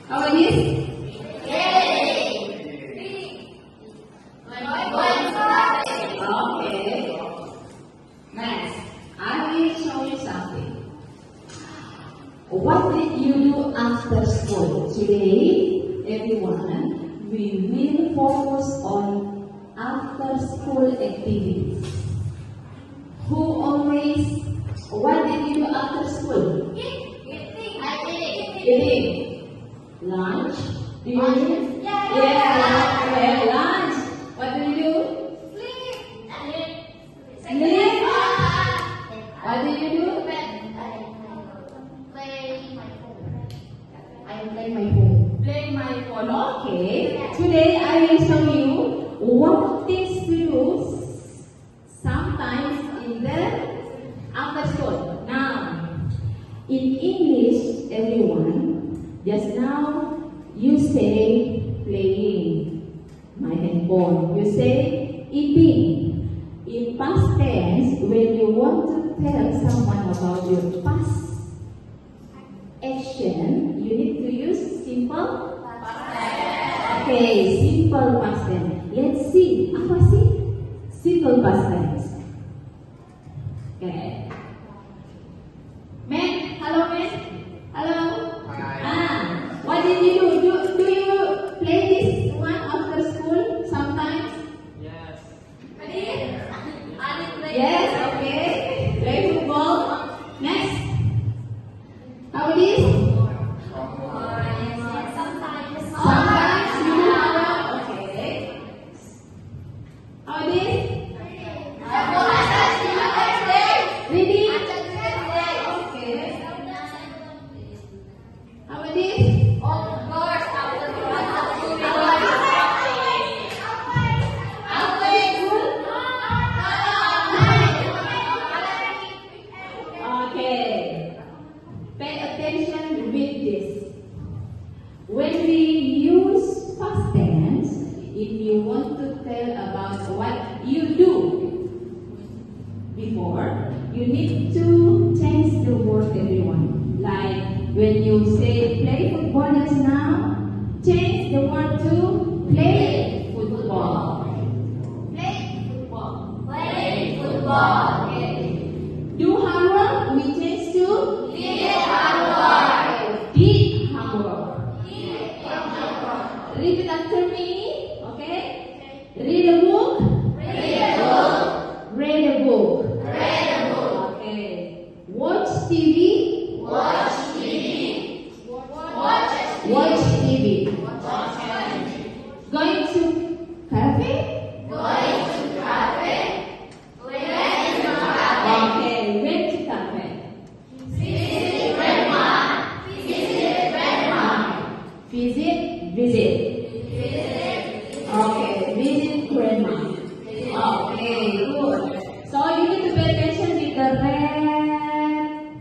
How about this? Okay. Next, I will show you something. What did you do after school? Today, everyone, we will focus on after school activities. Who always, what did you do after school? Eating. Lunch? Do you do? Yeah, lunch. What do you do? Sleep. What do you do? I play my phone. Play my phone. Okay. Today I will show you what things to do sometimes in the after school. Now, in English, everyone, just now you say playing my handphone. You say eating. In past tense, when you want to tell someone about your past action, you need to use simple past tense. Okay, simple past tense. Let's see. Apa sih simple past tense? Okay. Men, hello men. Hello. Hi. What did you do? Do you play this one after school sometimes? Yes. Yes, okay. Play football. Next. How it is? Sometimes you have. Okay. How it is? Reading. Okay. How it is? Okay. Pay attention with this. When we use past tense, if you want to tell about what you do before, you need to change the word, everyone. Like when you say play football just now, change the word to play football. Okay. Do homework, we change to did homework. Repeat after me, okay? Read a book. Read a book. Okay. Watch TV. Watch TV. Going to cafe. Okay, went to cafe. Visit. Okay, visit grandma. Okay, good. So you need to pay attention with the red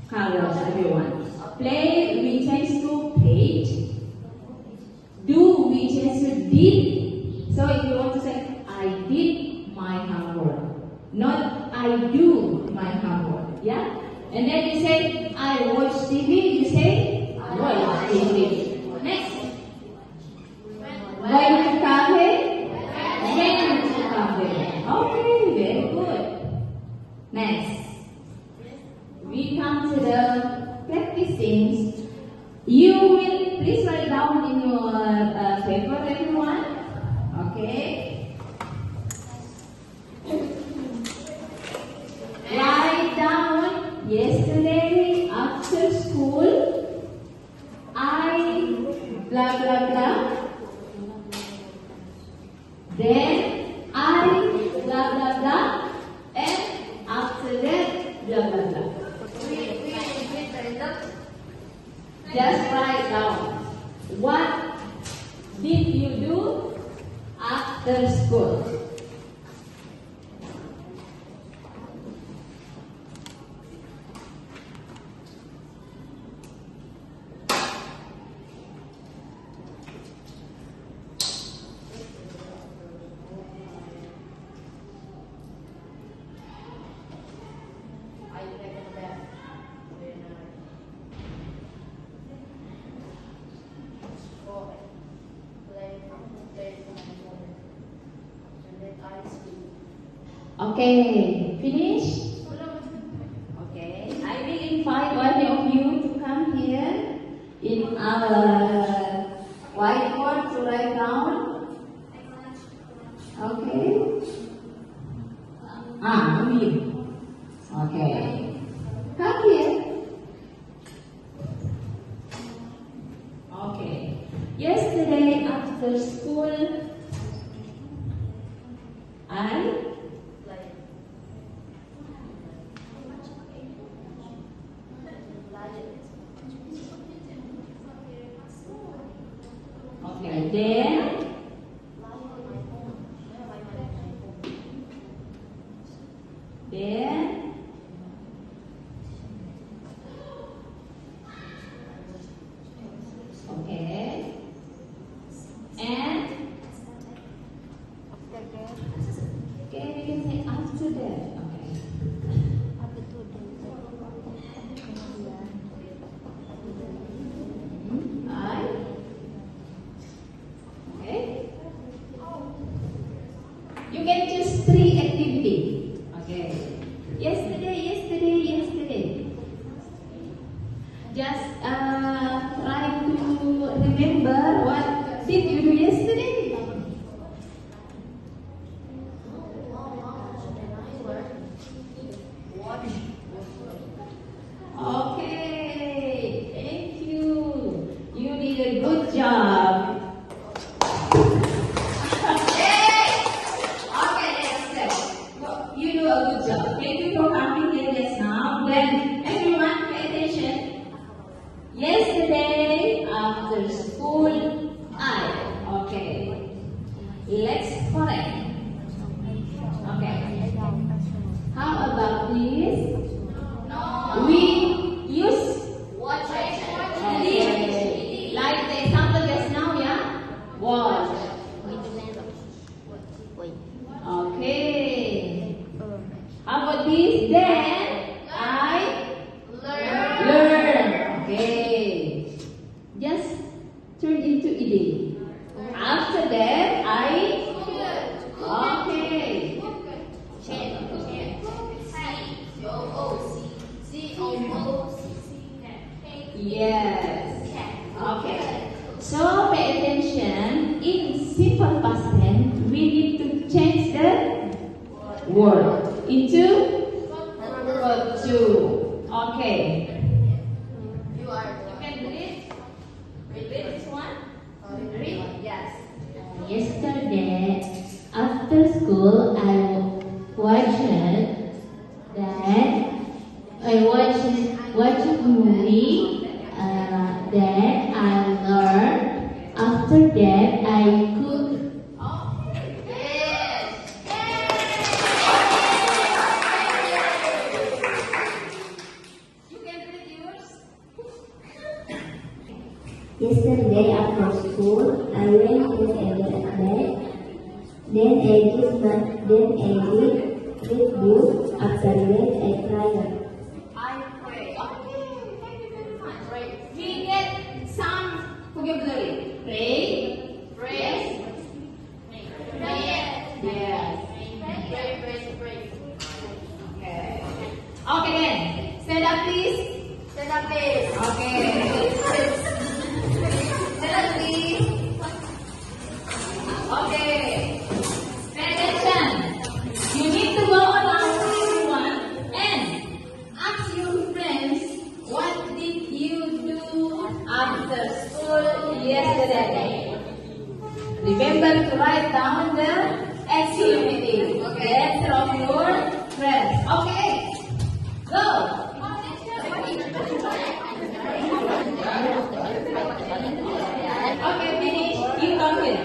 colors, everyone. Play, we change to page. Do, we change to did. So if you want to say, I did my homework. Not, I do my homework. Yeah? And then you say, I watch TV. You say, watch TV. Next. Going to cafe? Went to cafe. Okay, very good. Next. We come to the practicing. You will please write down in your paper, everyone. Okay. Write down yesterday after school. I blah blah blah. Then I blah blah blah. And after that blah blah blah. Just write down. What did you do after school? Okay, finish? Okay, I will invite one of you to come here in our whiteboard to write down. Okay. You. Okay. Come here. Okay. Yesterday after school, then okay, and okay, you can say after that. Okay. Okay. You can choose 3 activities. Okay. Yesterday. Just try to remember what did you do yesterday. Okay, thank you. You did a good job. You do a good job. Thank you for coming here just now. Then everyone pay attention. Yesterday after school, okay. Let's correct. Okay. How about this? No. We use watch. Okay. Like the example just now, yeah? Watch. Okay. How about this? Then I learn. Okay. Just turn into ed. After that, okay. Yes. Okay. So pay attention. In simple past tense, we need to change the word into verb 2. Okay. You can read. Read this one. Read. Yes. Yesterday, after school, I watched a movie. Then I learned. After that, I cooked. Yesterday after school, I went to bed. Then I read book. After that, I cried. I pray. Okay, thank you very much. Right. We get some vocabulary. Pray, praise, yes. Pray. Okay. Okay then. Stand up please. Okay. Stand up please. Okay. Pay attention. You need to go on after one and ask your friends what did you do after school yesterday. Remember to write down the activity. Okay. From your friends. Okay. Go. Okay, finish. You come here.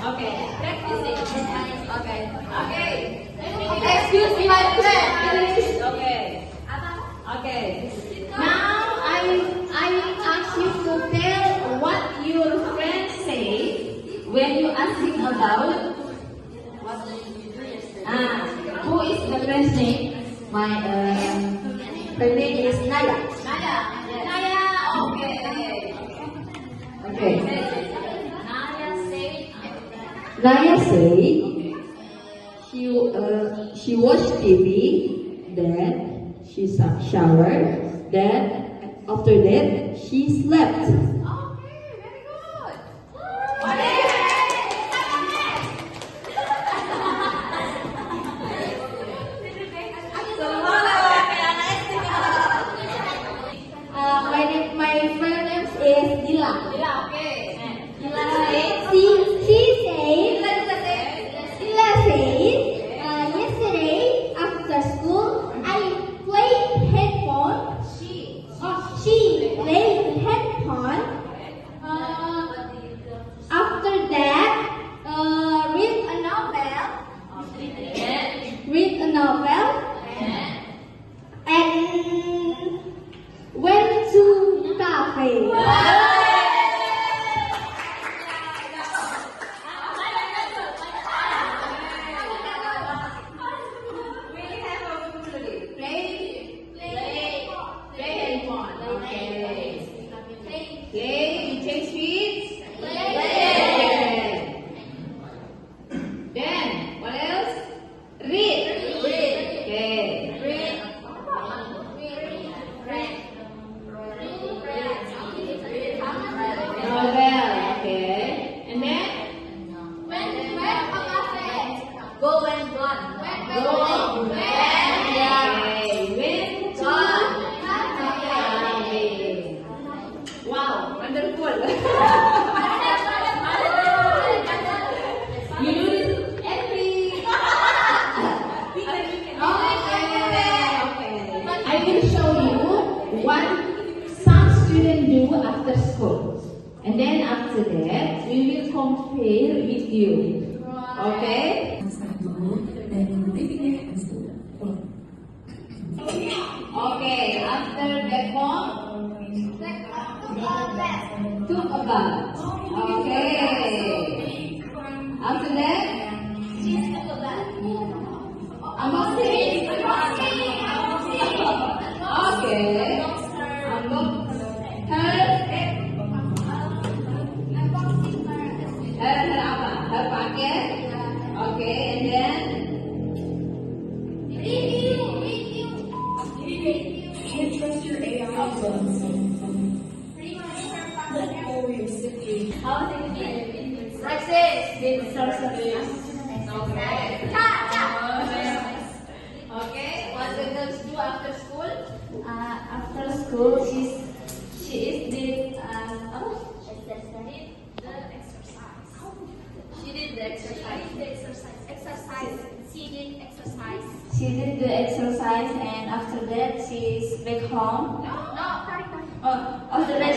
Okay, practicing. Okay. Excuse me, my friend. Okay. Now I will ask you to tell what your friends say when you ask him about what did you do yesterday. Who is the friend's name? My friend name is Naya. Naya. Okay. Naya say She she watched TV, then she showered, then after that she slept. Okay, very good. What is My friend name is Dila. Dila, okay. Dila says, yesterday after school I played headphone. She played headphone. After that, read a novel. Read a novel. And went to cafe. Play, you take sweets. Then, what else? Read. Okay. Novel. Okay. And then? Go and run. Go. Okay. Went to cafe. Wow, wonderful. You do this every. Okay. I will show you what some students do after school. And then after that, we will compare with you. Okay? Okay, after back home, took a bath. Okay. After that, unboxing. Okay. Unbox her apa? Her packet. Okay, and then okay, what the girls do after school? After school, she did She did the exercise. She did the exercise, and after that she's back home. After that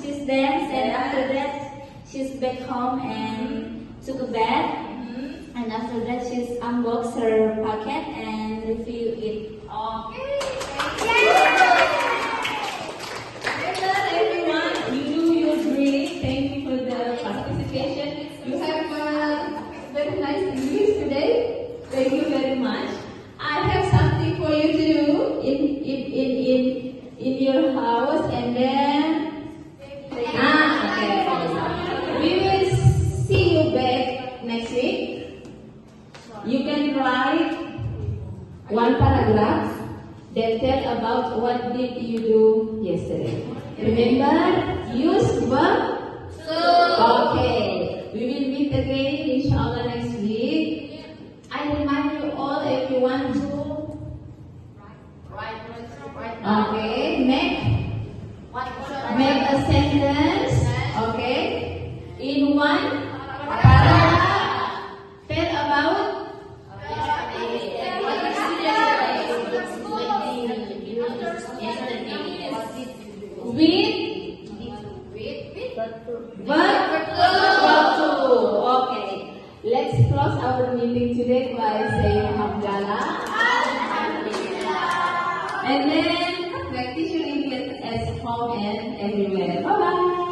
she's dance, and after that she's back home and took a bath, and after that she's unboxed her packet and review it. Okay. Well, everyone, you do your great. Thank you for the participation. You have very nice English today. Thank you very much. I have something for you to do in your house, and then okay. We will see you back next week. You can write one paragraph that tell about what did you do yesterday. Remember, use verb. Okay. We will meet again inshallah next week. I remind you all, if you want to okay, make a sentence, okay, in one paragraph. Tell about with verb to. Okay. Let's close our meeting today by saying Hamdalah. And then practice your English at home and everywhere. Bye bye.